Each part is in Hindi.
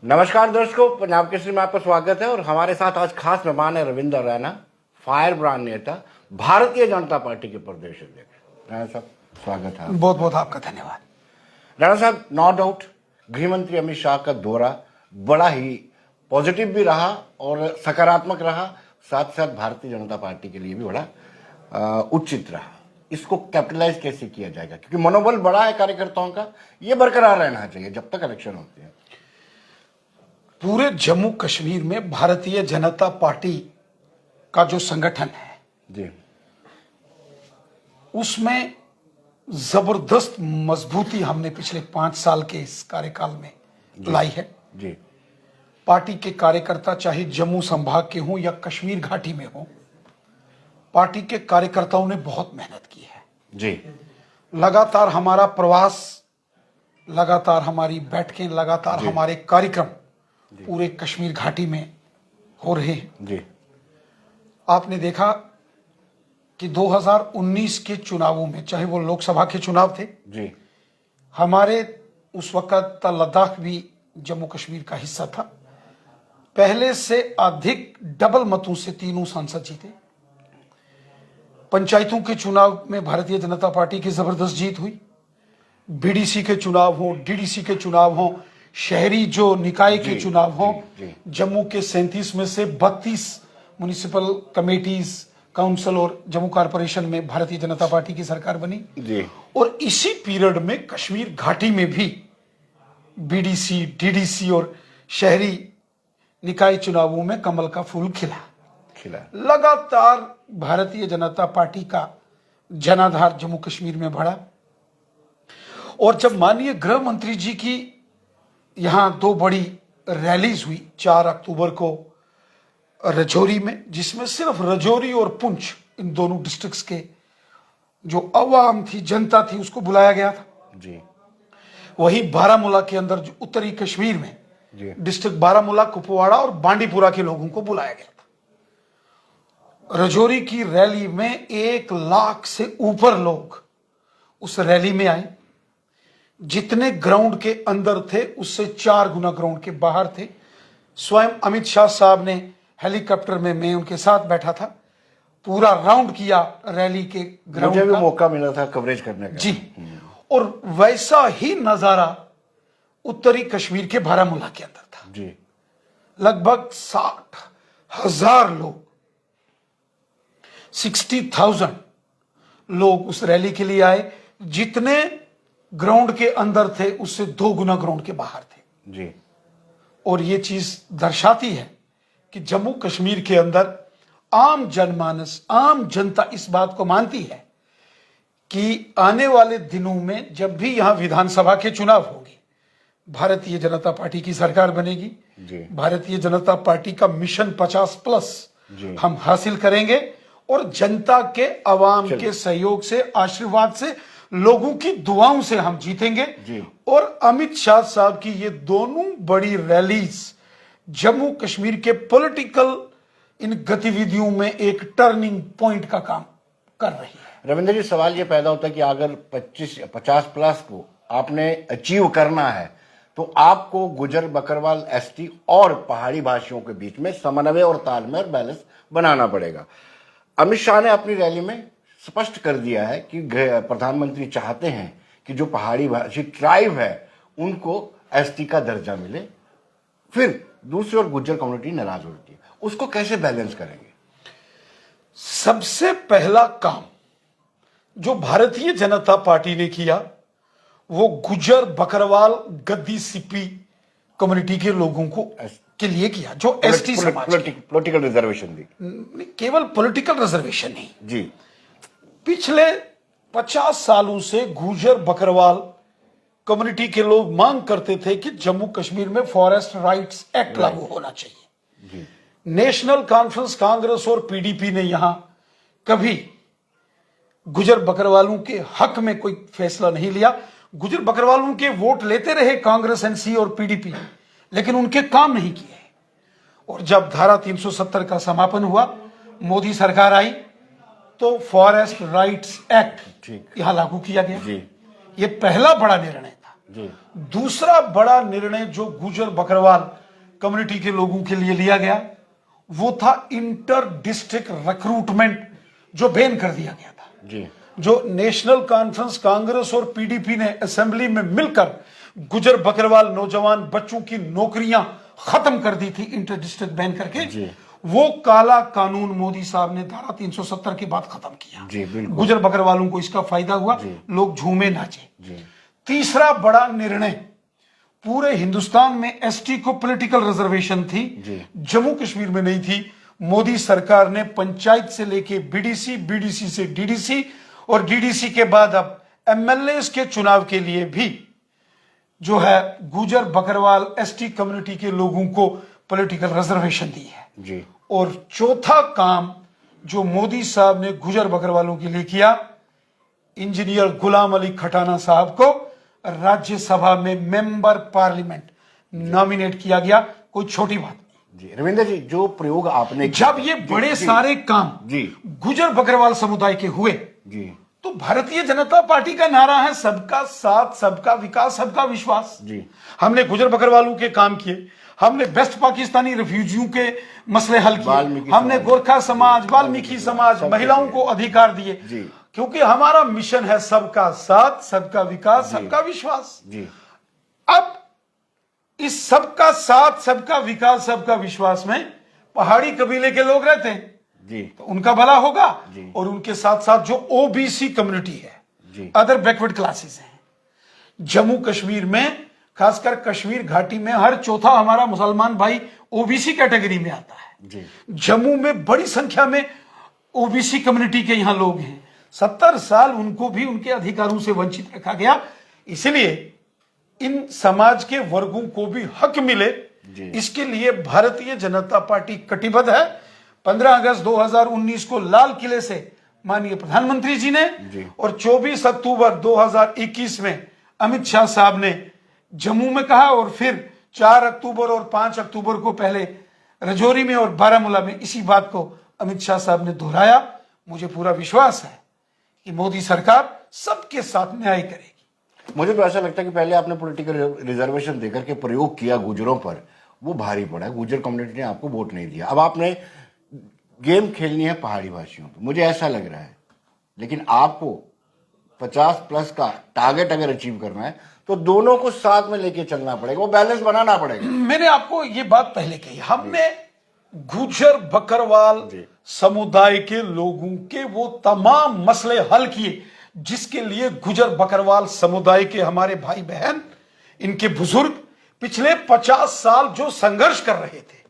नमस्कार दर्शकों, पंजाब केसरी में आपका स्वागत है। और हमारे साथ आज खास मेहमान है रविंदर रैना, फायर ब्रांड नेता, भारतीय जनता पार्टी के प्रदेश अध्यक्ष। रैना साहब, स्वागत है। बहुत बहुत आपका धन्यवाद। रैना साहब, नो डाउट गृह मंत्री अमित शाह का दौरा बड़ा ही पॉजिटिव भी रहा और सकारात्मक रहा, साथ साथ भारतीय जनता पार्टी के लिए भी बड़ा उचित रहा। इसको कैपिटलाइज कैसे किया जाएगा, क्योंकि मनोबल बड़ा है कार्यकर्ताओं का, ये बरकरार रहना चाहिए जब तक इलेक्शन होती है। पूरे जम्मू कश्मीर में भारतीय जनता पार्टी का जो संगठन है जी, उसमें जबरदस्त मजबूती हमने पिछले 5 साल के इस कार्यकाल में लाई है। जी, पार्टी के कार्यकर्ता चाहे जम्मू संभाग के हों या कश्मीर घाटी में हों, पार्टी के कार्यकर्ताओं ने बहुत मेहनत की है। जी, लगातार हमारा प्रवास, लगातार हमारी बैठकें, लगातार हमारे कार्यक्रम पूरे कश्मीर घाटी में हो रहे हैं। जी, आपने देखा कि 2019 के चुनावों में, चाहे वो लोकसभा के चुनाव थे, जी, हमारे उस वक्त लद्दाख भी जम्मू कश्मीर का हिस्सा था, पहले से अधिक डबल मतों से तीनों सांसद जीते। पंचायतों के चुनाव में भारतीय जनता पार्टी की जबरदस्त जीत हुई। बीडीसी के चुनाव हो, डीडीसी के चुनाव हो, शहरी जो निकाय के चुनाव हो, जम्मू के 37 में से 32 म्युनिसिपल कमेटीज, काउंसिल और जम्मू कॉर्पोरेशन में भारतीय जनता पार्टी की सरकार बनी। जी, और इसी पीरियड में कश्मीर घाटी में भी बीडीसी, डीडीसी और शहरी निकाय चुनावों में कमल का फूल खिला। लगातार भारतीय जनता पार्टी का जनाधार जम्मू कश्मीर में बढ़ा। और जब माननीय गृह मंत्री जी की यहां 2 बड़ी रैलीज हुई 4 अक्टूबर को रजौरी में, जिसमें सिर्फ रजौरी और पुंछ, इन दोनों डिस्ट्रिक्ट्स के जो अवाम थी, जनता थी, उसको बुलाया गया था। जी, वहीं बारामूला के अंदर जो उत्तरी कश्मीर में जी, डिस्ट्रिक्ट बारामूला, कुपवाड़ा और बांडीपुरा के लोगों को बुलाया गया था। रजौरी की रैली में 1 लाख से ऊपर लोग उस रैली में आए। जितने ग्राउंड के अंदर थे उससे 4 गुना ग्राउंड के बाहर थे। स्वयं अमित शाह साहब ने हेलीकॉप्टर में, मैं उनके साथ बैठा था, पूरा राउंड किया रैली के ग्राउंड मुझे भी का। मौका मिला था कवरेज करने का। जी, और वैसा ही नजारा उत्तरी कश्मीर के बारामूला के अंदर था। जी, लगभग 60,000 लोग, 60,000 लोग उस रैली के लिए आए। जितने ग्राउंड के अंदर थे उससे 2 गुना ग्राउंड के बाहर थे। जी, और ये चीज दर्शाती है कि जम्मू कश्मीर के अंदर आम जनमानस, आम जनता इस बात को मानती है कि आने वाले दिनों में जब भी यहां विधानसभा के चुनाव होंगे, भारतीय जनता पार्टी की सरकार बनेगी। जी, भारतीय जनता पार्टी का मिशन 50+ जी, हम हासिल करेंगे और जनता के, अवाम के सहयोग से, आशीर्वाद से, लोगों की दुआओं से हम जीतेंगे। जी। और अमित शाह साहब की ये दोनों बड़ी रैलीज जम्मू कश्मीर के पॉलिटिकल इन गतिविधियों में एक टर्निंग पॉइंट का काम कर रही है। रविंद्र जी, सवाल ये पैदा होता है कि अगर 50+ को आपने अचीव करना है तो आपको गुजर बकरवाल एसटी और पहाड़ी भाषियों के बीच में समन्वय और तालमेल और बैलेंस बनाना पड़ेगा। अमित शाह ने अपनी रैली में स्पष्ट कर दिया है कि प्रधानमंत्री चाहते हैं कि जो पहाड़ी भाषी ट्राइब है उनको एसटी का दर्जा मिले, फिर दूसरी ओर गुज्जर कम्युनिटी नाराज होती है, उसको कैसे बैलेंस करेंगे? सबसे पहला काम जो भारतीय जनता पार्टी ने किया वो गुजर बकरवाल गद्दी सिपी कम्युनिटी के लोगों को के लिए किया, जो एसटी समाज पॉलिटिकल रिजर्वेशन दी। केवल पॉलिटिकल रिजर्वेशन नहीं, जी, पिछले 50 सालों से गुजर बकरवाल कम्युनिटी के लोग मांग करते थे कि जम्मू कश्मीर में फॉरेस्ट राइट्स एक्ट लागू होना चाहिए। जी, नेशनल कॉन्फ्रेंस कांग्रेस और पीडीपी ने यहां कभी गुजर बकरवालों के हक में कोई फैसला नहीं लिया। गुजर बकरवालों के वोट लेते रहे कांग्रेस, एनसी और पीडीपी, लेकिन उनके काम नहीं किए। और जब धारा 370 का समापन हुआ, मोदी सरकार आई, तो फॉरेस्ट राइट्स एक्ट यहां लागू किया गया। जी, ये पहला बड़ा निर्णय था। जी। दूसरा बड़ा निर्णय जो गुजर बकरवाल कम्युनिटी के लोगों के लिए लिया गया वो था इंटर डिस्ट्रिक्ट रिक्रूटमेंट जो बैन कर दिया गया था। जी। जो नेशनल कॉन्फ्रेंस कांग्रेस और पीडीपी ने असेंबली में मिलकर गुजर बकरवाल नौजवान बच्चों की नौकरियां खत्म कर दी थी इंटर डिस्ट्रिक्ट बैन करके, जी। वो काला कानून मोदी साहब ने धारा 370 के बाद खत्म किया। जी, बिल्कुल। गुजर बकरवालों को इसका फायदा हुआ, लोग झूमे नाचे। जी। तीसरा बड़ा निर्णय, पूरे हिंदुस्तान में एसटी को पॉलिटिकल रिजर्वेशन थी, जम्मू कश्मीर में नहीं थी। मोदी सरकार ने पंचायत से लेके बीडीसी, बीडीसी से डीडीसी और डीडीसी के बाद अब एमएलए के चुनाव के लिए भी जो है गुजर बकरवाल एसटी कम्युनिटी के लोगों को पॉलिटिकल रिजर्वेशन दी है। जी। और चौथा काम जो मोदी साहब ने गुजर बकरवालों के लिए किया, इंजीनियर गुलाम अली खटाना साहब को राज्यसभा में मेंबर पार्लियामेंट नॉमिनेट किया गया। कोई छोटी बात नहीं। जी रविंद्र जी, जो प्रयोग आपने जब ये बड़े सारे काम गुजर बकरवाल समुदाय के हुए जी, तो भारतीय जनता पार्टी का नारा है सबका साथ, सबका विकास, सबका विश्वास। जी। हमने गुजर बकरवालों के काम किए, हमने वेस्ट पाकिस्तानी रिफ्यूजियों के मसले हल किए, हमने गोरखा समाज, वाल्मीकि समाज, महिलाओं को अधिकार दिए, क्योंकि हमारा मिशन है सबका साथ, सबका विकास, सबका विश्वास। जी। अब इस सबका साथ, सबका विकास, सबका विश्वास में पहाड़ी कबीले के लोग रहते हैं जी, तो उनका भला होगा, और उनके साथ साथ जो ओबीसी कम्युनिटी है, अदर बैकवर्ड क्लासेस हैं, जम्मू कश्मीर में खासकर कश्मीर घाटी में हर चौथा हमारा मुसलमान भाई ओबीसी कैटेगरी में आता है जी। जम्मू में बड़ी संख्या में ओबीसी कम्युनिटी के यहां लोग हैं। 70 साल उनको भी उनके अधिकारों से वंचित रखा गया, इसलिए इन समाज के वर्गों को भी हक मिले, इसके लिए भारतीय जनता पार्टी कटिबद्ध है। 15 अगस्त 2019 को लाल किले से माननीय प्रधानमंत्री जी ने और 24 अक्टूबर 2021 में अमित शाह साहब ने जम्मू में कहा, और फिर 4 अक्टूबर और 5 अक्टूबर को पहले रजौरी में और बारामूला में इसी बात को अमित शाह साहब ने दोहराया। मुझे पूरा विश्वास है कि मोदी सरकार सबके साथ न्याय करेगी। मुझे तो ऐसा लगता है कि पहले आपने पॉलिटिकल रिजर्वेशन देकर के प्रयोग किया गुजरों पर, वो भारी पड़ा। गुजर कम्युनिटी ने आपको वोट नहीं दिया। अब आपने गेम खेलनी है पहाड़ी भाषियों पर, मुझे ऐसा लग रहा है, लेकिन आपको 50+ का टारगेट अगर अचीव करना है तो दोनों को साथ में लेके चलना पड़ेगा, वो बैलेंस बनाना पड़ेगा। मैंने आपको ये बात पहले कही, हमने गुजर बकरवाल समुदाय के लोगों के वो तमाम मसले हल किए जिसके लिए गुजर बकरवाल समुदाय के हमारे भाई बहन, इनके बुजुर्ग पिछले 50 साल जो संघर्ष कर रहे थे,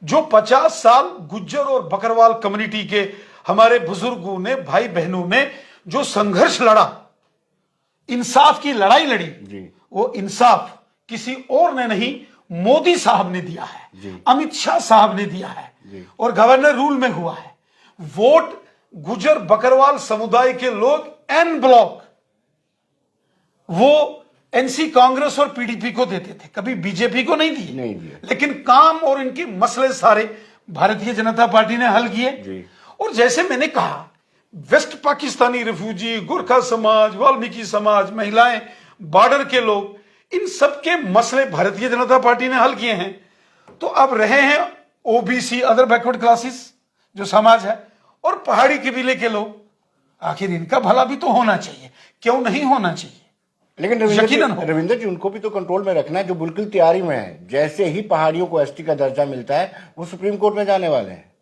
जो 50 साल गुज्जर और बकरवाल कम्युनिटी के हमारे बुजुर्गों ने, भाई बहनों ने जो संघर्ष लड़ा, इंसाफ की लड़ाई लड़ी, वो इंसाफ किसी और ने नहीं, मोदी साहब ने दिया है, अमित शाह साहब ने दिया है, और गवर्नर रूल में हुआ है। वोट गुजर बकरवाल समुदाय के लोग एन ब्लॉक वो एनसी कांग्रेस और पीडीपी को देते थे, कभी बीजेपी को नहीं दिए। लेकिन काम और इनके मसले सारे भारतीय जनता पार्टी ने हल किए। और जैसे मैंने कहा, वेस्ट पाकिस्तानी रिफ्यूजी, गोरखा समाज, वाल्मीकि समाज, महिलाएं, बॉर्डर के लोग, इन सब के मसले भारतीय जनता पार्टी ने हल किए हैं। तो अब रहे हैं ओबीसी, अदर बैकवर्ड क्लासेस जो समाज है, और पहाड़ी कबीले के लोग। आखिर इनका भला भी तो होना चाहिए, क्यों नहीं होना चाहिए? लेकिन रविंद्र जी, उनको भी तो कंट्रोल में रखना है, जो बिल्कुल तैयारी में है। जैसे ही पहाड़ियों को एसटी का दर्जा मिलता है, वो सुप्रीम कोर्ट में जाने वाले हैं।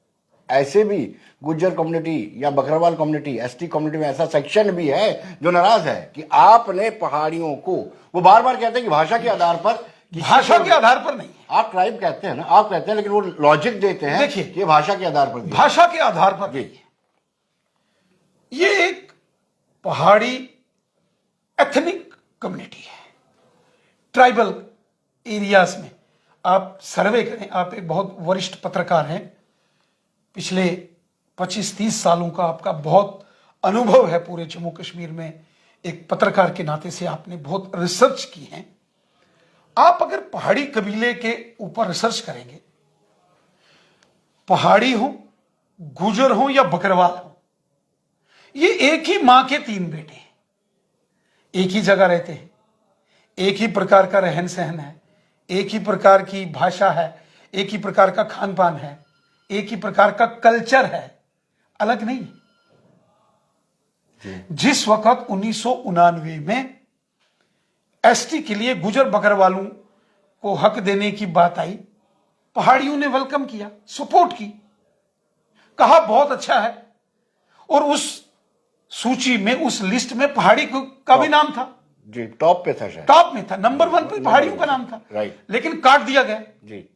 ऐसे भी गुज्जर कम्युनिटी या बकरवाल कम्युनिटी, एसटी कम्युनिटी में ऐसा सेक्शन भी है जो नाराज है कि आपने पहाड़ियों को, वो बार बार कहते हैं कि भाषा के आधार पर, भाषा के आधार पर नहीं, आप ट्राइब कहते हैं ना, आप कहते हैं, लेकिन वो लॉजिक देते हैं। देखिए, ये भाषा के आधार पर, भाषा के आधार पर ये एक पहाड़ी एथनिक कम्युनिटी है। ट्राइबल एरियाज में आप सर्वे करें, आप एक बहुत वरिष्ठ पत्रकार हैं, पिछले 25-30 सालों का आपका बहुत अनुभव है पूरे जम्मू कश्मीर में। एक पत्रकार के नाते से आपने बहुत रिसर्च की है। आप अगर पहाड़ी कबीले के ऊपर रिसर्च करेंगे, पहाड़ी हो, गुजर हो या बकरवाल हो, ये एक ही मां के 3 बेटे हैं, एक ही जगह रहते हैं, एक ही प्रकार का रहन सहन है, एक ही प्रकार की भाषा है, एक ही प्रकार का खान पान है, एक ही प्रकार का कल्चर है, अलग नहीं है। जिस वक्त 1999 में एसटी के लिए गुजर बकरवालों को हक देने की बात आई, पहाड़ियों ने वेलकम किया, सपोर्ट की, कहा बहुत अच्छा है। और उस सूची में, उस लिस्ट में पहाड़ी का भी नाम था जी, टॉप पे था, शायद टॉप में था, नंबर 1 पे पहाड़ियों का नाम था, राइट। लेकिन काट दिया गया जी।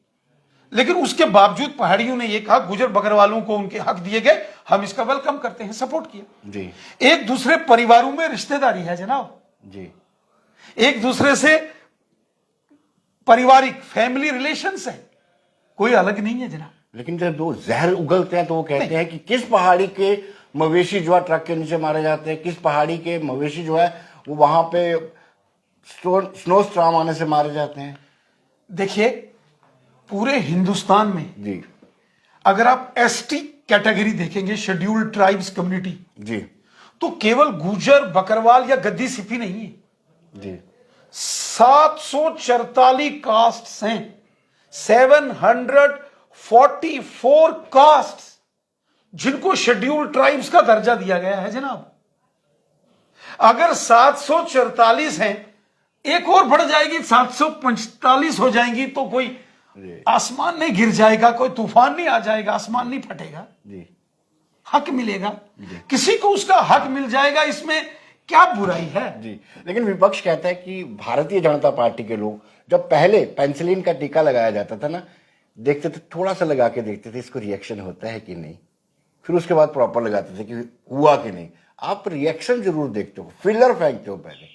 लेकिन उसके बावजूद पहाड़ियों ने यह कहा गुजर बकरवालों को उनके हक दिए गए, हम इसका वेलकम करते हैं, सपोर्ट किया जी। एक दूसरे परिवारों में रिश्तेदारी है जनाब, जी। एक दूसरे से पारिवारिक फैमिली रिलेशंस है, कोई अलग नहीं है जनाब। लेकिन जब वो जहर उगलते हैं तो वो कहते हैं कि किस पहाड़ी के मवेशी जो है ट्रक के नीचे मारे जाते हैं, किस पहाड़ी के मवेशी जो है वो वहां पे स्नो स्ट्राम आने से मारे जाते हैं। देखिए, पूरे हिंदुस्तान में जी। अगर आप एसटी कैटेगरी देखेंगे, शेड्यूल्ड ट्राइब्स कम्युनिटी, जी। तो केवल गुजर बकरवाल या गद्दी सिपी नहीं है जी। 744 कास्ट हैं, 744 कास्ट जिनको शेड्यूल्ड ट्राइब्स का दर्जा दिया गया है जनाब। अगर 744 हैं, एक और बढ़ जाएगी, 745 हो जाएंगी, तो कोई आसमान नहीं गिर जाएगा, कोई तूफान नहीं आ जाएगा, आसमान नहीं फटेगा जी। हक मिलेगा, किसी को उसका हक मिल जाएगा, इसमें क्या बुराई है। जी। लेकिन विपक्ष कहता है कि भारतीय जनता पार्टी के लोग जब पहले पेंसिलिन का टीका लगाया जाता था ना, देखते थे, थोड़ा सा लगा के देखते थे इसको रिएक्शन होता है कि नहीं, फिर उसके बाद प्रॉपर लगाते थे कि हुआ कि नहीं। आप रिएक्शन जरूर देखते हो, फिलर फेंकते हो, पहले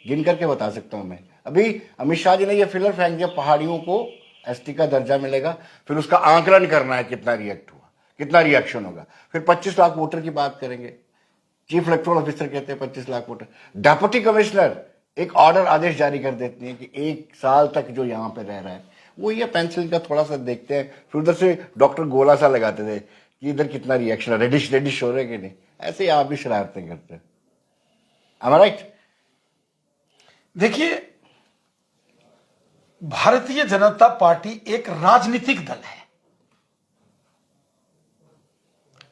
गिन करके बता सकता हूं मैं। अभी अमित शाह जी ने यह फिलर फेंक दिया, पहाड़ियों को एसटी का दर्जा मिलेगा, फिर उसका आंकलन करना है कितना रिएक्ट हुआ, कितना रिएक्शन होगा, फिर 25 लाख वोटर की बात करेंगे। चीफ इलेक्टोरल ऑफिसर कहते हैं 25 लाख वोटर, डेप्यूटी कमिश्नर एक ऑर्डर आदेश जारी कर देती है कि 1 साल तक जो यहाँ पे रह रहा है वो, ये पेंसिल का थोड़ा सा देखते हैं, फिर उधर से डॉक्टर गोला सा लगाते थे कि इधर कितना रिएक्शन है, रेडिश रेडिश हो रहे कि नहीं। ऐसे ही आप भी शरारतें करते हैं। Am I right? देखिए, भारतीय जनता पार्टी एक राजनीतिक दल है,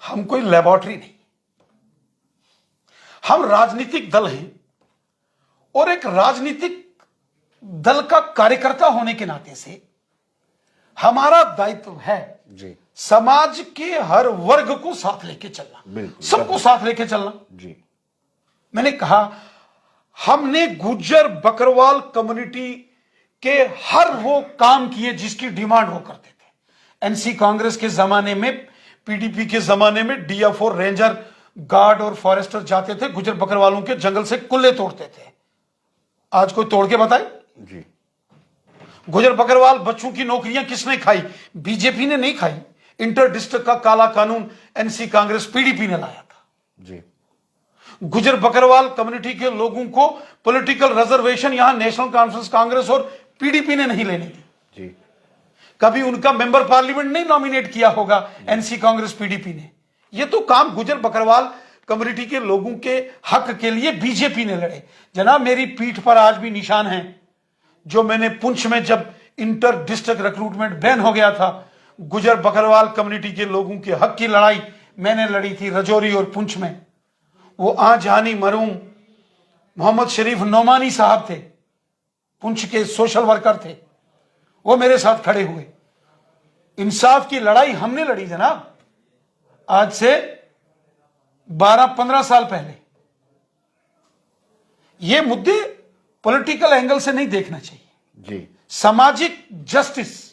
हम कोई लेबोरेटरी नहीं, हम राजनीतिक दल हैं। और एक राजनीतिक दल का कार्यकर्ता होने के नाते से हमारा दायित्व है जी। समाज के हर वर्ग को साथ लेके चलना, बिल्कुल, सबको साथ लेके चलना। जी। मैंने कहा, हमने गुज्जर बकरवाल कम्युनिटी के हर वो काम किए जिसकी डिमांड वो करते थे। एनसी कांग्रेस के जमाने में, पीडीपी के जमाने में डीएफओ, रेंजर, गार्ड और फॉरेस्टर जाते थे, गुज्जर बकरवालों के जंगल से कुल्ले तोड़ते थे। आज कोई तोड़ के बताए? जी। गुजर बकरवाल बच्चों की नौकरियां किसने खाई? बीजेपी ने नहीं खाई। इंटर डिस्ट्रिक्ट का काला कानून एनसी कांग्रेस, पीडीपी ने लाया था। जी। गुजर बकरवाल कम्युनिटी के लोगों को पॉलिटिकल रिजर्वेशन यहां नेशनल कॉन्फ्रेंस कांग्रेस और पीडीपी ने नहीं लेने दी। जी। कभी उनका मेंबर पार्लियामेंट नहीं नॉमिनेट किया होगा एनसी कांग्रेस, पीडीपी ने। यह तो काम गुजर बकरवाल कम्युनिटी के लोगों के हक के लिए बीजेपी ने लड़े। जनाब, मेरी पीठ पर आज भी निशान है, जो मैंने पुंछ में जब इंटर डिस्ट्रिक्ट रिक्रूटमेंट बैन हो गया था, गुजर बकरवाल कम्युनिटी के लोगों के हक की लड़ाई मैंने लड़ी थी रजौरी और पुंछ में। वो आजानी मरूम मोहम्मद शरीफ नोमानी साहब थे, पुंछ के सोशल वर्कर थे, वो मेरे साथ खड़े हुए। इंसाफ की लड़ाई हमने लड़ी जनाब, आज से 12-15 साल पहले। ये मुद्दे पॉलिटिकल एंगल से नहीं देखना चाहिए जी। सामाजिक जस्टिस,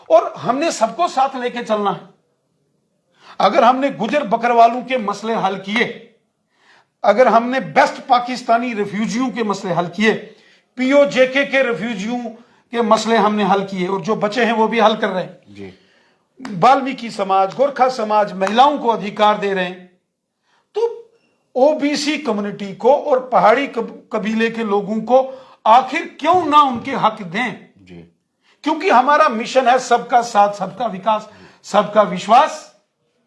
और हमने सबको साथ लेके चलना है। अगर हमने गुजर बकरवालों के मसले हल किए, अगर हमने बेस्ट पाकिस्तानी रिफ्यूजियों के मसले हल किए, पीओजेके के रिफ्यूजियों के मसले हमने हल किए, और जो बचे हैं वो भी हल कर रहे हैं जी। वाल्मीकि समाज, गोरखा समाज, महिलाओं को अधिकार दे रहे हैं, तो ओबीसी कम्युनिटी को और पहाड़ी कबीले के लोगों को आखिर क्यों ना उनके हक दें? जी। क्योंकि हमारा मिशन है सबका साथ, सबका विकास, सबका विश्वास।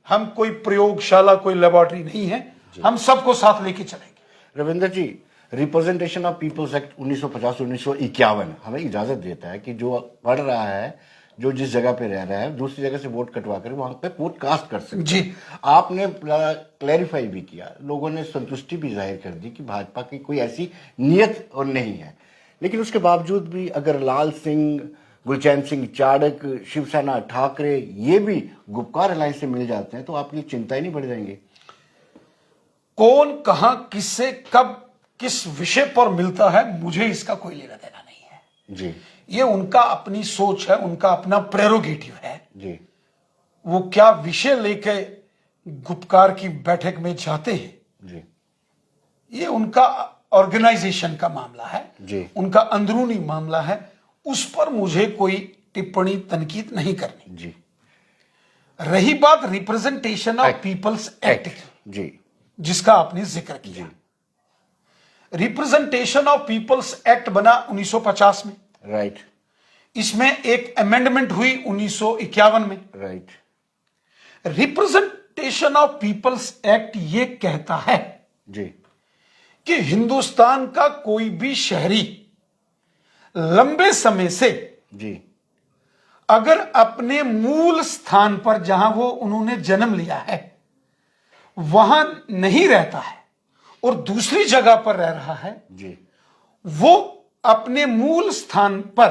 हम कोई प्रयोगशाला, कोई लेबोरेटरी नहीं है, हम सबको साथ लेके चलेंगे। रविंद्र जी, रिप्रेजेंटेशन ऑफ पीपल्स एक्ट 1950-1951 हमें इजाजत देता है कि जो पढ़ रहा है, जो जिस जगह पे रह रहा है, दूसरी जगह से वोट कटवा कर वहां पे वोट कास्ट कर सकते जी। आपने क्लैरिफाई भी किया, लोगों ने संतुष्टि भी जाहिर कर दी कि भाजपा की कोई ऐसी नियत और नहीं है। लेकिन उसके बावजूद भी अगर लाल सिंह, गुलचैन सिंह चाड़क, शिवसेना, ठाकरे ये भी गुपकार अलायंस से मिल जाते हैं तो आपकी चिंता ही नहीं बढ़ जाएंगे? कौन कहां किससे कब किस विषय पर मिलता है, मुझे इसका कोई लेना देना नहीं है जी। ये उनका अपनी सोच है, उनका अपना प्रेरोगेटिव है जी। वो क्या विषय लेके गुपकार की बैठक में जाते हैं जी। ये उनका ऑर्गेनाइजेशन का मामला है जी। उनका अंदरूनी मामला है, उस पर मुझे कोई टिप्पणी तनकीद नहीं करनी। जी। रही बात रिप्रेजेंटेशन ऑफ पीपल्स एक्ट जी। जिसका आपने जिक्र किया, रिप्रेजेंटेशन ऑफ पीपल्स एक्ट बना 1950 में, राइट। इसमें एक अमेंडमेंट हुई 1951 में। Right. Representation of people's act ये कहता है जी। कि हिंदुस्तान का कोई भी शहरी लंबे समय से जी। अगर अपने मूल स्थान पर जहां वो उन्होंने जन्म लिया है वहां नहीं रहता है और दूसरी जगह पर रह रहा है, जी। वो अपने मूल स्थान पर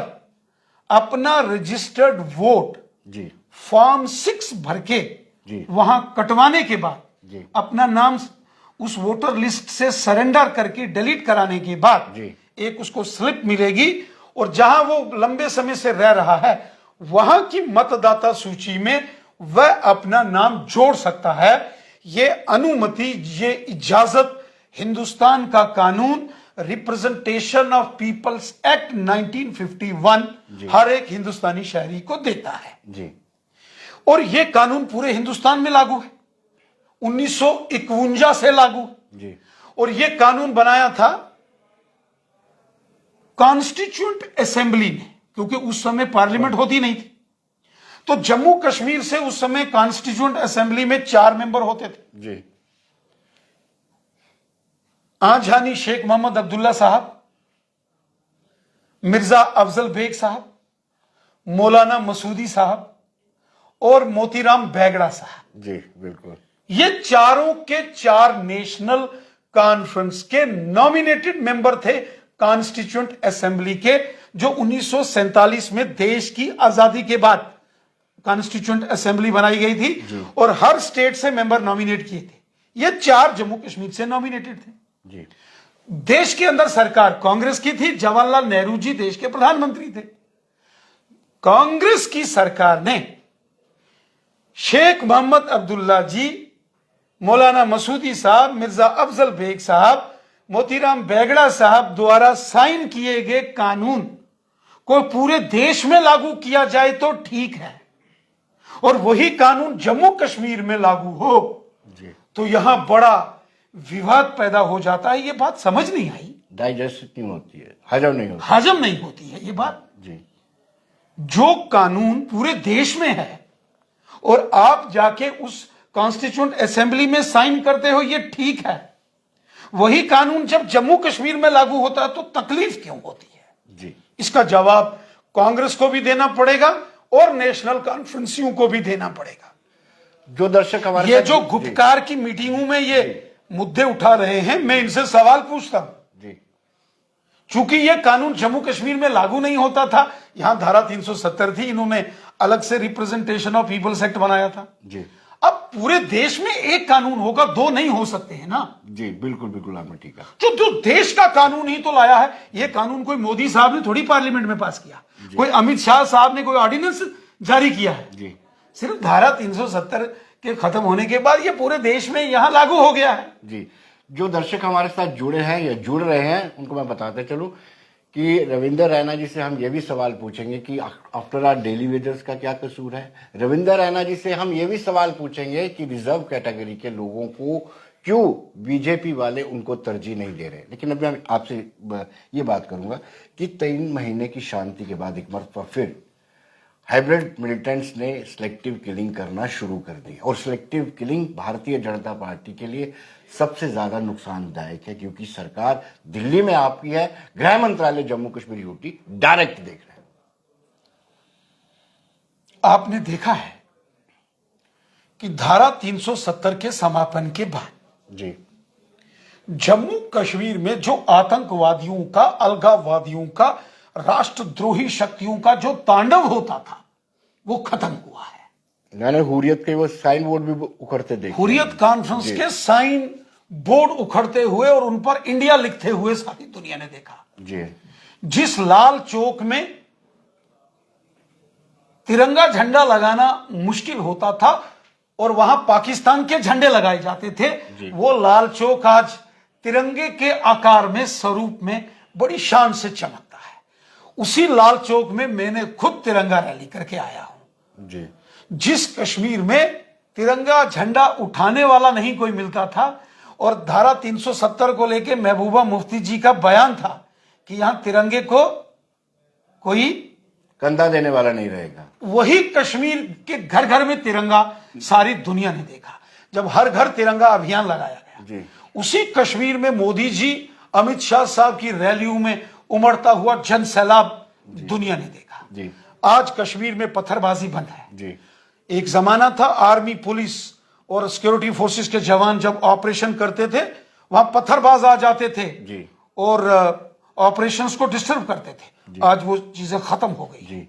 अपना रजिस्टर्ड वोट जी। फॉर्म 6 भर के जी। वहां कटवाने के बाद जी। अपना नाम उस वोटर लिस्ट से सरेंडर करके डिलीट कराने के बाद जी। एक उसको स्लिप मिलेगी और जहां वो लंबे समय से रह रहा है वहां की मतदाता सूची में वह अपना नाम जोड़ सकता है। ये अनुमति, ये इजाजत हिंदुस्तान का कानून रिप्रेजेंटेशन ऑफ पीपल्स एक्ट 1951 हर एक हिंदुस्तानी शहरी को देता है। जी। और यह कानून पूरे हिंदुस्तान में लागू है, 1951 से लागू। जी। और यह कानून बनाया था कॉन्स्टिट्यूएंट असेंबली ने, क्योंकि उस समय पार्लियामेंट होती नहीं थी। तो जम्मू कश्मीर से उस समय कॉन्स्टिट्यूएंट असेंबली में 4 मेंबर होते थे। जी। आजहानी शेख मोहम्मद अब्दुल्ला साहब, मिर्जा अफजल बेग साहब, मौलाना मसूदी साहब और मोतीराम बैगड़ा साहब। जी बिल्कुल। ये चारों के चार नेशनल कॉन्फ्रेंस के नॉमिनेटेड मेंबर थे कॉन्स्टिट्यूएंट असेंबली के, जो 1947 में देश की आजादी के बाद कॉन्स्टिट्यूएंट असेंबली बनाई गई थी और हर स्टेट से मेंबर नॉमिनेट किए थे। ये 4 जम्मू कश्मीर से नॉमिनेटेड थे। जी। देश के अंदर सरकार कांग्रेस की थी, जवाहरलाल नेहरू जी देश के प्रधानमंत्री थे। कांग्रेस की सरकार ने शेख मोहम्मद अब्दुल्ला जी, मौलाना मसूदी साहब, मिर्जा अफजल बेग साहब, मोतीराम बैगड़ा साहब द्वारा साइन किए गए कानून को पूरे देश में लागू किया जाए तो ठीक है, और वही कानून जम्मू कश्मीर में लागू हो जी। तो यहां बड़ा विवाद पैदा हो जाता है। ये बात समझ नहीं आई, डाइजेस्ट नहीं होती है, हजम नहीं होती। हजम नहीं होती है ये बात। जी। जो कानून पूरे देश में है और आप जाके उस कॉन्स्टिट्यूएंट असेंबली में साइन करते हो, ये ठीक है। वही कानून जब जम्मू कश्मीर में लागू होता है तो तकलीफ क्यों होती है? जी। इसका जवाब कांग्रेस को भी देना पड़ेगा और नेशनल कॉन्फ्रेंसियों को भी देना पड़ेगा। जो दर्शक हमारे ये साथ- जो गुपकार की मीटिंगों में ये मुद्दे उठा रहे हैं, मैं इनसे सवाल पूछता हूं। जी। चूंकि ये कानून जम्मू कश्मीर में लागू नहीं होता था, यहां धारा 370 थी, इन्होंने अलग से रिप्रेजेंटेशन ऑफ पीपल्स एक्ट बनाया था। जी। अब पूरे देश में एक कानून होगा, 2 नहीं हो सकते हैं ना। जी बिल्कुल बिल्कुल, आपने ठीक है। जो देश का कानून ही तो लाया है। ये कानून कोई मोदी साहब ने थोड़ी पार्लियामेंट में पास किया, कोई अमित शाह साहब ने कोई ऑर्डिनेंस जारी किया है। जी। सिर्फ धारा 370 के खत्म होने के बाद ये पूरे देश में यहां लागू हो गया है। जी। जो दर्शक हमारे साथ जुड़े हैं या जुड़ रहे हैं उनको मैं बताते चलूं कि रविंदर रैना जी से हम ये भी सवाल पूछेंगे कि आफ्टर आवर डेली वेजर्स का क्या कसूर है। रविंदर रैना जी से हम ये भी सवाल पूछेंगे कि रिजर्व कैटेगरी के लोगों को क्यों बीजेपी वाले उनको तरजीह नहीं दे रहे। लेकिन अभी मैं आपसे ये बात करूंगा कि 3 महीने की शांति के बाद एक मरतबा फिर हाइब्रिड मिलिटेंट्स ने सिलेक्टिव किलिंग करना शुरू कर दी और selective killing Bharatiya Janata party के लिए सबसे ज्यादा नुकसानदायक है, क्योंकि सरकार दिल्ली में आपकी है, गृह मंत्रालय जम्मू कश्मीर यूटी डायरेक्ट देख रहे हैं। आपने देखा है कि धारा 370 के समापन के बाद जी जम्मू कश्मीर में जो आतंकवादियों का, अलगाववादियों का, राष्ट्रद्रोही शक्तियों का जो तांडव होता था वो खत्म हुआ है। मैंने हुर्रियत के वो साइन बोर्ड भी उखड़ते देखे, हुर्रियत कॉन्फ्रेंस के साइन बोर्ड उखड़ते हुए और उन पर इंडिया लिखते हुए सारी दुनिया ने देखा। जी जिस लाल चौक में तिरंगा झंडा लगाना मुश्किल होता था और वहां पाकिस्तान के झंडे लगाए जाते थे, वो लाल चौक आज तिरंगे के आकार में, स्वरूप में बड़ी शान से चमकता है। उसी लाल चौक में मैंने खुद तिरंगा रैली करके आया हूं। जी जिस कश्मीर में तिरंगा झंडा उठाने वाला नहीं कोई मिलता था और धारा 370 को लेके महबूबा मुफ्ती जी का बयान था कि यहां तिरंगे को कोई कंधा देने वाला नहीं रहेगा, वही कश्मीर के घर घर में तिरंगा सारी दुनिया ने देखा जब हर घर तिरंगा अभियान लगाया गया। जी उसी कश्मीर में मोदी जी, अमित शाह साहब की रैलियों में उमड़ता हुआ जन सैलाब दुनिया ने देखा। जी आज कश्मीर में पत्थरबाजी बंद है। जी एक जमाना था आर्मी, पुलिस और सिक्योरिटी फोर्सेस के जवान जब ऑपरेशन करते थे वहां पत्थरबाज आ जाते थे जी और ऑपरेशंस को डिस्टर्ब करते थे। आज वो चीजें खत्म हो गई। जी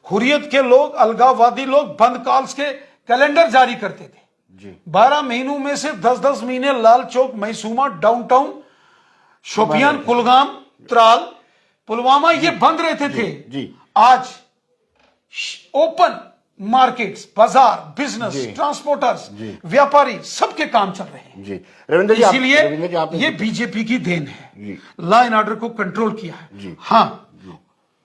हुर्रियत के लोग, अलगाववादी लोग बंद कॉल्स के कैलेंडर जारी करते थे। जी 12 महीनों में से 10-10 महीने लाल चौक, मैसूमा, डाउनटाउन, शोपियान, कुलगाम, त्राल, पुलवामा ये बंद रहते थे। जी आज ओपन मार्केट्स, बाजार, बिजनेस, ट्रांसपोर्टर्स, व्यापारी सबके काम चल रहे हैं। जी रविंद्र जी, इसीलिए रविंद्र जी, आपने ये बीजेपी की देन है। जी लॉ एंड ऑर्डर को कंट्रोल किया है। जी हाँ,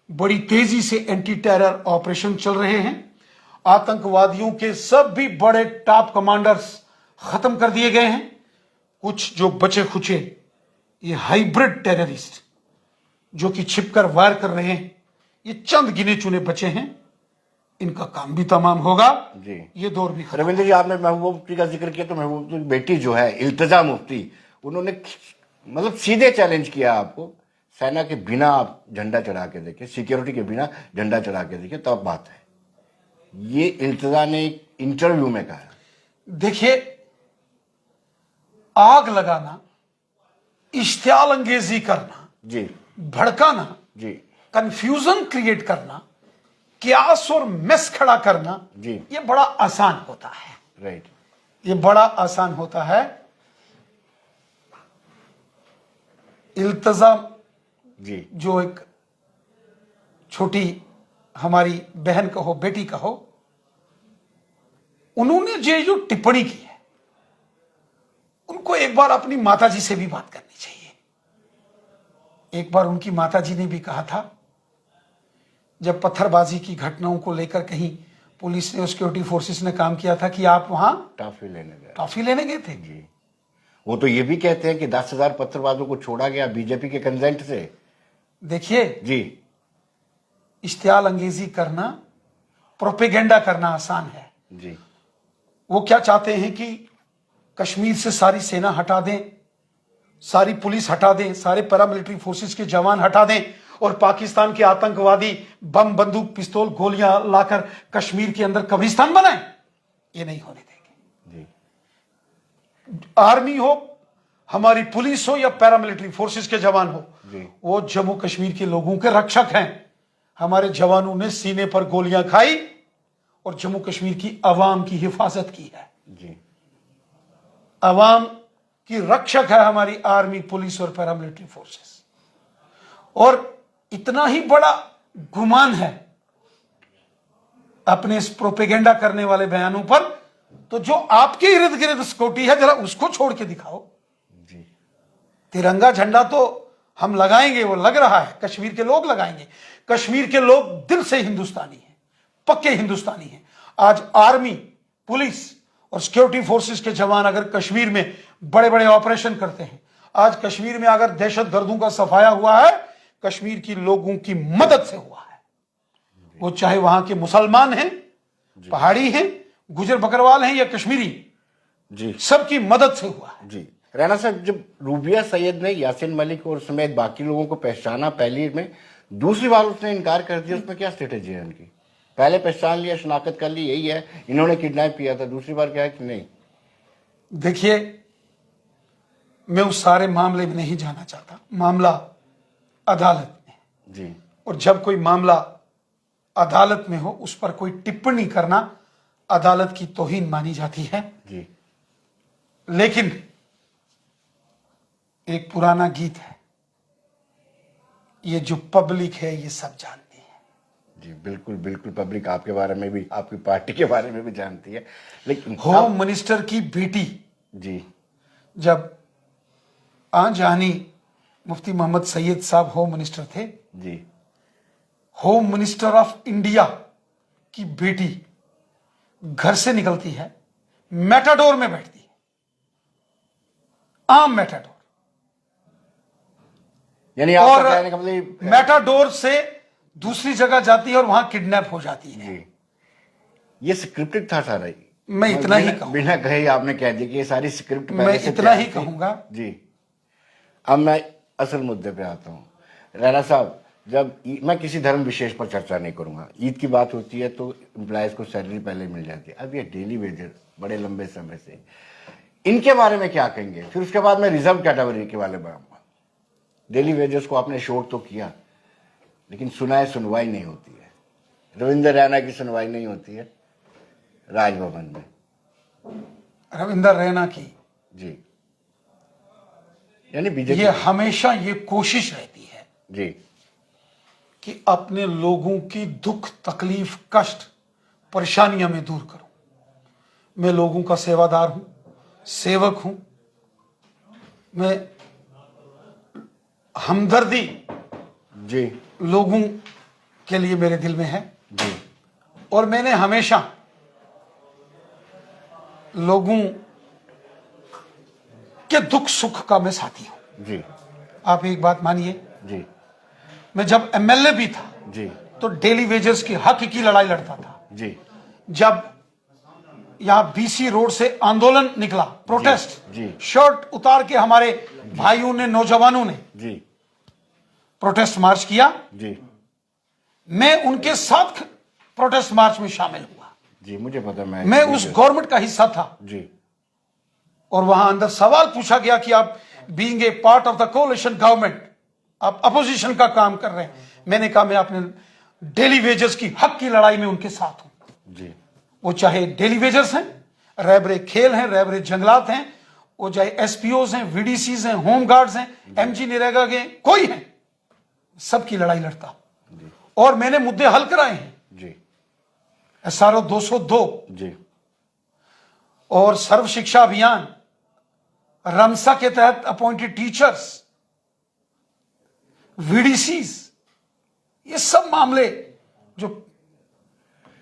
बड़ी तेजी से एंटी टेरर ऑपरेशन चल रहे हैं। आतंकवादियों के सब भी बड़े टॉप कमांडर्स खत्म कर दिए गए हैं। कुछ जो बचे खुचे ये हाइब्रिड टेररिस्ट जो कि छिपकर वार कर रहे हैं, ये चंद गिने चुने बचे हैं। इनका काम भी तमाम होगा। जी ये दौर भी खत्म। रविंद्र जी, आपने महबूबा मुफ्ती का जिक्र किया, तो महबूबा मुफ्ती की बेटी जो है इल्तिजा मुफ्ती, उन्होंने मतलब सीधे चैलेंज किया आपको, सेना के बिना आप झंडा चढ़ा के देखें, सिक्योरिटी के बिना झंडा चढ़ा के देखें, तब बात है। ये इल्तिजा ने एक इंटरव्यू में कहा। देखिए, आग लगाना, इश्तियाल अंगेजी करना, जी भड़काना, जी कंफ्यूजन क्रिएट करना, क्यास और मेस खड़ा करना, जी ये बड़ा आसान होता है। राइट, ये बड़ा आसान होता है। इल्तिजा जी जो एक छोटी हमारी बहन कहो, बेटी कहो, उन्होंने जो टिप्पणी की है, उनको एक बार अपनी माताजी से भी बात करनी चाहिए। एक बार उनकी माताजी ने भी कहा था, जब पत्थरबाजी की घटनाओं को लेकर कहीं पुलिस ने, सिक्योरिटी फोर्सेस ने काम किया था कि आप वहां टॉफी लेने गए। टॉफी लेने गए थे। जी, वो तो ये भी कहते हैं कि 10,000 पत्थरबाजों को छोड़ा गया बीजेपी के कंसेंट से। देखिए, जी इश्तियाल अंगेजी करना, प्रोपेगेंडा करना आसान है। जी वो क्या चाहते हैं कि कश्मीर से सारी सेना हटा दें, सारी पुलिस हटा दें, सारे पैरामिलिट्री फोर्सेस के जवान हटा दें और पाकिस्तान के आतंकवादी बम, बंदूक, पिस्तौल, गोलियां लाकर कश्मीर के अंदर कब्रिस्तान बनाएं। ये नहीं होने देंगे। जी आर्मी हो, हमारी पुलिस हो या पैरामिलिट्री फोर्सेस के जवान हो, वो जम्मू कश्मीर के लोगों के रक्षक हैं। हमारे जवानों ने सीने पर गोलियां खाई और जम्मू कश्मीर की आवाम की हिफाजत की है। जी आवाम की रक्षक है हमारी आर्मी, पुलिस और पैरामिलिट्री फोर्सेस। और इतना ही बड़ा गुमान है अपने इस प्रोपेगेंडा करने वाले बयानों पर, तो जो आपके इर्द गिर्द सिक्योरिटी है, जरा उसको छोड़ के दिखाओ। जी तिरंगा झंडा तो हम लगाएंगे, वो लग रहा है, कश्मीर के लोग लगाएंगे। कश्मीर के लोग दिल से हिंदुस्तानी हैं, पक्के हिंदुस्तानी हैं। आज आर्मी, पुलिस और सिक्योरिटी फोर्सेस के जवान अगर कश्मीर में बड़े बड़े ऑपरेशन करते हैं, आज कश्मीर में अगर दहशतगर्दों का सफाया हुआ है, कश्मीर की लोगों की मदद से हुआ है। वो चाहे वहां के मुसलमान हैं, पहाड़ी हैं, गुजर बकरवाल हैं या कश्मीरी, जी, सबकी मदद से हुआ है। जी। रैना साहब, जब रूबिया सैयद ने यासीन मलिक और समेत बाकी लोगों को पहचाना पहली में, दूसरी बार उसने इनकार कर दिया, उसमें क्या स्ट्रेटेजी है उनकी? पहले पहचान लिया, शनाख्त कर ली, यही है, इन्होंने किडनैप किया था, दूसरी बार क्या है कि नहीं? देखिए, मैं उस सारे मामले में नहीं जाना चाहता, मामला अदालत में, जी, और जब कोई मामला अदालत में हो उस पर कोई टिप्पणी करना अदालत की तौहीन मानी जाती है। जी, लेकिन एक पुराना गीत है, ये जो पब्लिक है ये सब जानती है। जी, बिल्कुल बिल्कुल, पब्लिक आपके बारे में भी, आपकी पार्टी के बारे में भी जानती है। लेकिन होम मिनिस्टर की बेटी, जी, जब आंजानी मुफ्ती मोहम्मद सैयद साहब होम मिनिस्टर थे, जी, होम मिनिस्टर ऑफ इंडिया की बेटी घर से निकलती है, मेटाडोर में बैठती है, आम मेटाडोर, यानी और आपका कहने का मतलब मेटाडोर से दूसरी जगह जाती है और वहां किडनैप हो जाती है। जी, ये स्क्रिप्टेड था सारा? मैं इतना ही कहूंगा, बिना कहे आपने कह दिया कि ये सारी स्क्रिप्ट मैं इतना ही कहूंगा। जी, अब मैं असल मुद्दे पे आता हूँ। रैना साहब, जब मैं किसी धर्म विशेष पर चर्चा नहीं करूंगा, ईद की बात होती है तो एम्प्लॉयज को सैलरी पहले मिल जाती है, अब ये डेली वेजर बड़े लंबे समय से, इनके बारे में क्या कहेंगे? फिर उसके बाद मैं रिजर्व कैटेगरी के बारे में बताऊंगा। डेली वेजर्स को आपने शोर तो किया, लेकिन सुनवाई नहीं होती है। रविंद्र रैना की सुनवाई नहीं होती है राजभवन में, रविंद्र रैना की, जी, यानी बीजेपी, ये हमेशा ये कोशिश रहती है जी, कि अपने लोगों की दुख तकलीफ कष्ट परेशानियां मैं दूर करूं। मैं लोगों का सेवादार हूं, सेवक हूं, मैं हमदर्दी जी, लोगों के लिए मेरे दिल में है, जी, और मैंने हमेशा लोगों के दुख सुख का मैं साथी हूं। जी, आप एक बात मानिए, जी, मैं जब एमएलए भी था जी, तो डेली वेजेस के हक की लड़ाई लड़ता था। जी, जब यहां बीसी रोड से आंदोलन निकला, प्रोटेस्ट, जी, शर्ट उतार के हमारे भाइयों ने, नौजवानों ने जी, प्रोटेस्ट मार्च किया, जी, मैं उनके साथ प्रोटेस्ट मार्च में शामिल हुआ। जी, मुझे पता, मैं उस गवर्नमेंट का हिस्सा था, जी, और वहां अंदर सवाल पूछा गया कि आप being a part of the कोalition government, आप अपोजिशन का काम कर रहे हैं। मैंने कहा मैं अपने डेली वेजर्स की हक की लड़ाई में उनके साथ हूं। जी, वो चाहे डेली वेजर्स हैं, रैबरे खेल हैं, रैबरे जंगलात हैं, वो चाहे एसपीओज हैं, वीडीसीज हैं, होम गार्ड्स हैं, एमजी नरेगा के कोई है, सबकी लड़ाई लड़ता हूं। और मैंने मुद्दे हल कराए हैं, जी, SRO 202 जी, और सर्व शिक्षा अभियान, रमसा के तहत अपॉइंटेड टीचर्स, वीडीसीज, ये सब मामले जो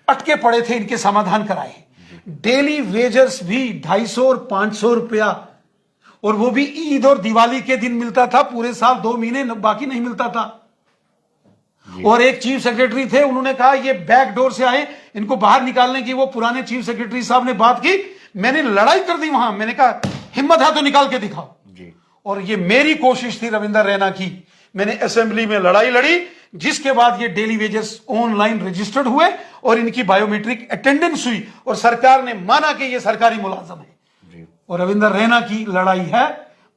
अटके पड़े थे इनके समाधान कराए। डेली वेजर्स भी 250 और 500 रुपया, और वो भी ईद और दिवाली के दिन मिलता था, पूरे साल 2 महीने बाकी नहीं मिलता था। और एक चीफ सेक्रेटरी थे, उन्होंने कहा ये बैक डोर से आए, इनको बाहर निकालने की वो पुराने चीफ सेक्रेटरी साहब ने बात की, मैंने लड़ाई कर दी वहां, मैंने कहा हिम्मत है तो निकाल के दिखाओ। जी, और ये मेरी कोशिश थी रविंद्र रैना की, मैंने असेंबली में लड़ाई लड़ी, जिसके बाद ये डेली वेजेस ऑनलाइन रजिस्टर्ड हुए और इनकी बायोमेट्रिक अटेंडेंस हुई, और सरकार ने माना कि ये सरकारी मुलाजम है। जी, और रविंद्र रैना की लड़ाई है,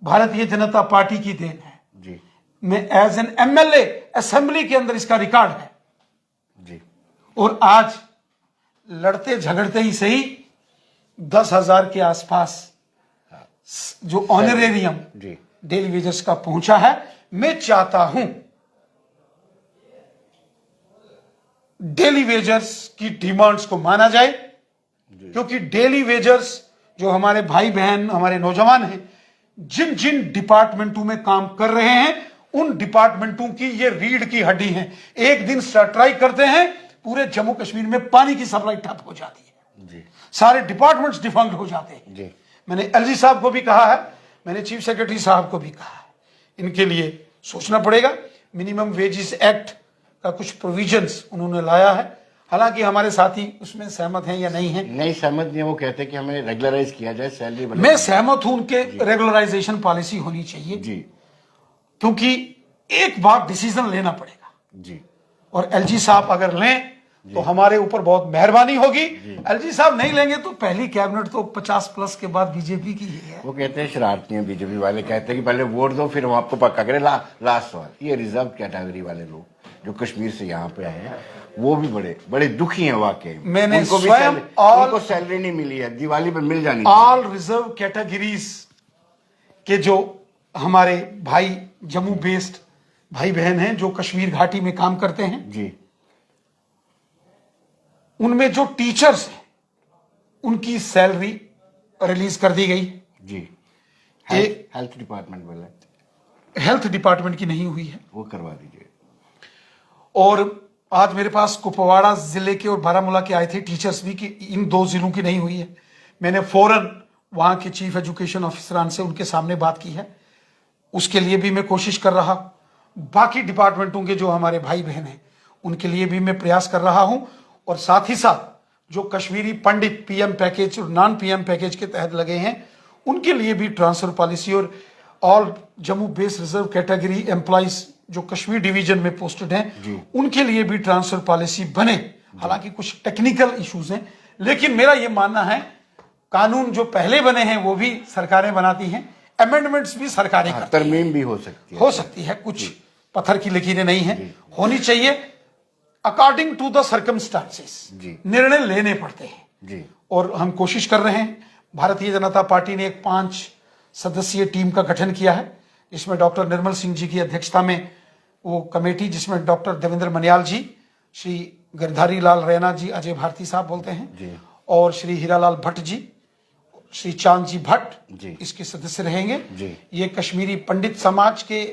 भारतीय जनता पार्टी की देन है। जी, मैं एज एन एमएलए असेंबली के अंदर इसका रिकॉर्ड है। जी, और आज लड़ते झगड़ते ही सही 10,000 के आसपास जो ऑनरेरियम जी, डेली वेजेस का पहुंचा है। मैं चाहता हूं डेली वेजर्स की डिमांड्स को माना जाए, क्योंकि डेली वेजर्स जो हमारे भाई बहन, हमारे नौजवान हैं, जिन जिन डिपार्टमेंटों में काम कर रहे हैं, उन डिपार्टमेंटों की ये रीढ़ की हड्डी हैं। एक दिन स्ट्राइक करते हैं, पूरे जम्मू कश्मीर में पानी की सप्लाई ठप हो जाती है, जी, सारे डिपार्टमेंट्स डिफंक्ट हो जाते हैं। जी, मैंने एलजी साहब को भी कहा है, मैंने चीफ सेक्रेटरी साहब को भी कहा है, इनके लिए सोचना पड़ेगा। मिनिमम वेजेस एक्ट का कुछ प्रोविजंस उन्होंने लाया है। हालांकि हमारे साथी उसमें सहमत हैं या नहीं हैं, नहीं सहमत नहीं है। वो कहते हैं कि हमें रेगुलराइज किया जाए सैलरी। मैं सहमत हूं उनके रेगुलराइजेशन पॉलिसी होनी चाहिए जी क्योंकि एक बार डिसीजन लेना पड़ेगा जी। और एलजी साहब अगर लें तो हमारे ऊपर बहुत मेहरबानी होगी। एलजी साहब नहीं लेंगे तो पहली कैबिनेट तो 50+ के बाद बीजेपी की ही है। वो कहते हैं शरारती हैं बीजेपी वाले, कहते हैं कि पहले वोट दो फिर हम आपको पक्का करें। लास्ट सवाल, ये रिजर्व कैटेगरी वाले लोग जो कश्मीर से यहाँ पे आए हैं वो भी बड़े बड़े दुखी हैं वाकई। मैंने उनको भी स्वयं उनको सैलरी नहीं मिली है, दिवाली पे मिल जानी चाहिए। ऑल रिजर्व कैटेगरीज के जो हमारे भाई जम्मू बेस्ड भाई बहन हैं जो कश्मीर घाटी में काम करते हैं जी, उनमें जो टीचर्स हैं उनकी सैलरी रिलीज कर दी गई जी। हेल्थ डिपार्टमेंट बोला, हेल्थ डिपार्टमेंट की नहीं हुई है। वो करवा दीजिए। और आज मेरे पास कुपवाड़ा जिले के और बारामूला के आए थे टीचर्स भी कि इन 2 जिलों की नहीं हुई है। मैंने फौरन वहां के चीफ एजुकेशन ऑफिसरान से उनके सामने बात की है, उसके लिए भी मैं कोशिश कर रहा। बाकी डिपार्टमेंटों के जो हमारे भाई बहन हैं उनके लिए भी मैं प्रयास कर रहा हूं। और साथ ही साथ जो कश्मीरी पंडित पीएम पैकेज और नॉन पीएम पैकेज के तहत लगे हैं उनके लिए भी ट्रांसफर पॉलिसी और all Jammu based reserve category employees जो कश्मीर डिवीजन में पोस्टेड हैं उनके लिए भी ट्रांसफर पॉलिसी बने। हालांकि कुछ टेक्निकल इश्यूज हैं, लेकिन मेरा यह मानना है कानून जो पहले बने हैं वो भी सरकारें बनाती हैं, अमेंडमेंट्स भी सरकारें करती हैं। तरमीम भी हो सकती है, कुछ पत्थर की लकीरें नहीं हैं, होनी चाहिए। अकॉर्डिंग टू द सर्कमस्टांसेस निर्णय लेने पड़ते हैं जी। और हम कोशिश कर रहे हैं। भारतीय जनता पार्टी ने एक 5 सदस्यीय टीम का गठन किया है, इसमें डॉक्टर निर्मल सिंह जी की अध्यक्षता में वो कमेटी, जिसमें डॉक्टर देवेंद्र मनियाल जी, श्री गिरधारी लाल रैना जी, अजय भारती साहब बोलते हैं, और श्री हीरालाल भट्ट जी, श्री चांद जी भट्ट इसके सदस्य रहेंगे। ये कश्मीरी पंडित समाज के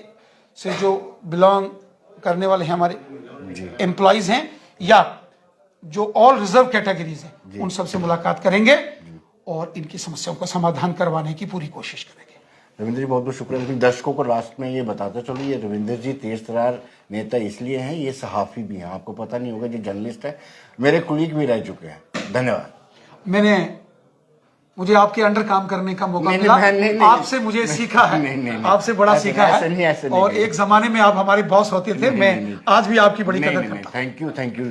से जो बिलोंग करने वाले हैं हमारे एम्प्लॉइज हैं या जो ऑल रिजर्व कैटेगरीज हैं उन सबसे मुलाकात करेंगे और इनकी समस्याओं का समाधान करवाने की पूरी कोशिश करेंगे। रविंद्र जी बहुत बहुत शुक्रिया। लेकिन दर्शकों को लास्ट में ये बताते चलो, ये रविंद्र जी तेज तरार नेता इसलिए हैं, ये सहाफ़ी भी हैं, आपको पता नहीं होगा, जो जर्नलिस्ट है, मेरे कुलीग भी रह चुके हैं। धन्यवाद। मुझे आपके अंडर काम करने का मौका मिला, आपसे मुझे सीखा है, आपसे बड़ा सीखा है। और एक जमाने में आप हमारे बॉस होते थे, मैं आज भी आपकी बड़ी कदर करता हूं। Thank you.